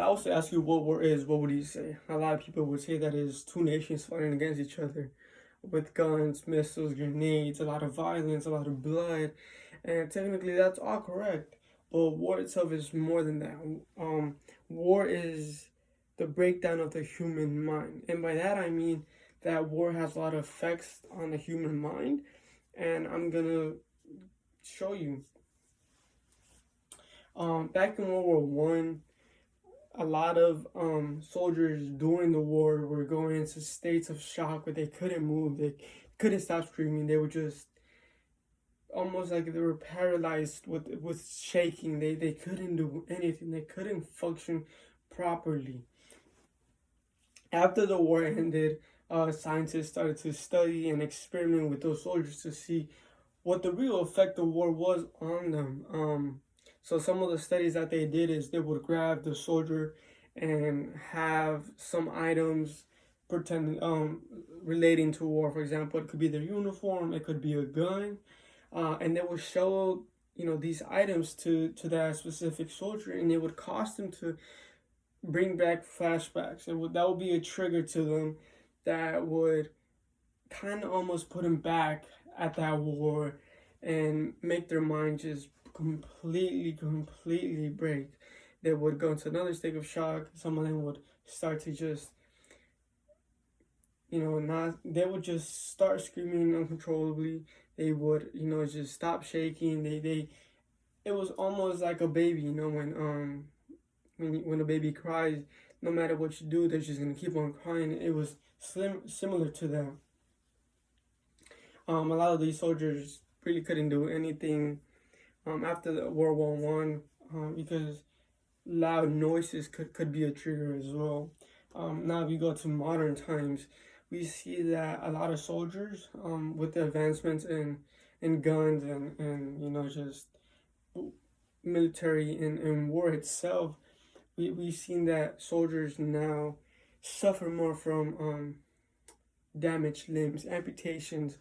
I was to ask you what war is, what would you say? A lot of people would say that is two nations fighting against each other with guns, missiles, grenades, a lot of violence, a lot of blood, and technically that's all correct. But war itself is more than that. War is the breakdown of the human mind, and by that I mean that war has a lot of effects on the human mind, and I'm gonna show you. Back in World War I, a lot of soldiers during the war were going into states of shock where they couldn't move, they couldn't stop screaming, they were just almost like they were paralyzed with shaking. They couldn't do anything, they couldn't function properly. After the war ended, scientists started to study and experiment with those soldiers to see what the real effect of war was on them. So some of the studies that they did is they would grab the soldier and have some items pretending relating to war. For example, it could be their uniform, it could be a gun, and they would show these items to that specific soldier, and it would cause them to bring back flashbacks. That would be a trigger to them that would kind of almost put them back at that war and make their mind just completely break. They would go into another state of shock. Some of them would start to just, not, they would just start screaming uncontrollably. They would, just stop shaking. It was almost like a baby, when a baby cries, no matter what you do, they're just gonna keep on crying. It was similar to that. A lot of these soldiers really couldn't do anything after the World War One because loud noises could be a trigger as well. Now, if you go to modern times, we see that a lot of soldiers, with the advancements in guns and just military and war itself, we've seen that soldiers now suffer more from damaged limbs, amputations,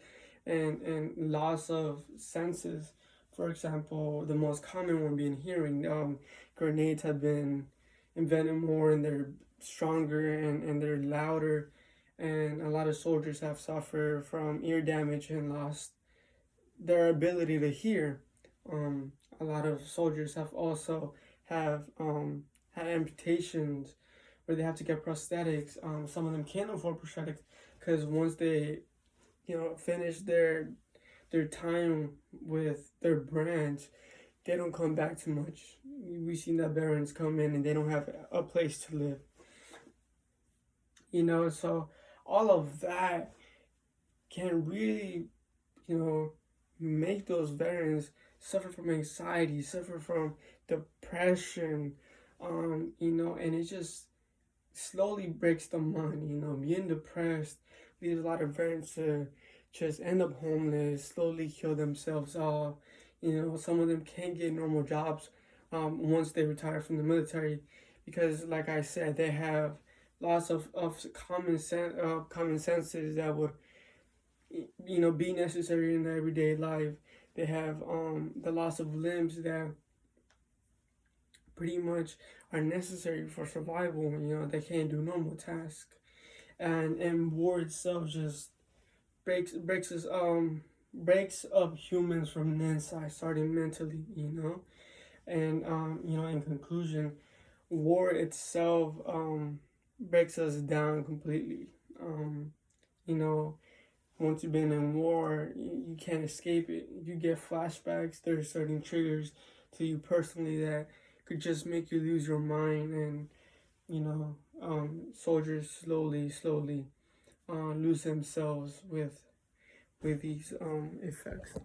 and loss of senses. For example, the most common one being hearing. Grenades have been invented more, and they're stronger and they're louder, and a lot of soldiers have suffered from ear damage and lost their ability to hear. A lot of soldiers have also have had amputations where they have to get prosthetics. Some of them can't afford prosthetics because once they finish their time with their branch, they don't come back too much. We've seen that veterans come in and they don't have a place to live. So all of that can really, make those veterans suffer from anxiety, suffer from depression, and it just slowly breaks the mind. Being depressed leaves a lot of veterans to just end up homeless, slowly kill themselves off. Some of them can't get normal jobs once they retire from the military because, like I said, they have lots of common senses that would be necessary in their everyday life. They have the loss of limbs that pretty much are necessary for survival. They can't do normal tasks, and war itself just breaks up humans from the inside, starting mentally. And in conclusion, war itself breaks us down completely. Once you've been in war, you can't escape it. You get flashbacks. There are certain triggers to you personally that could just make you lose your mind, and soldiers slowly lose themselves with these effects.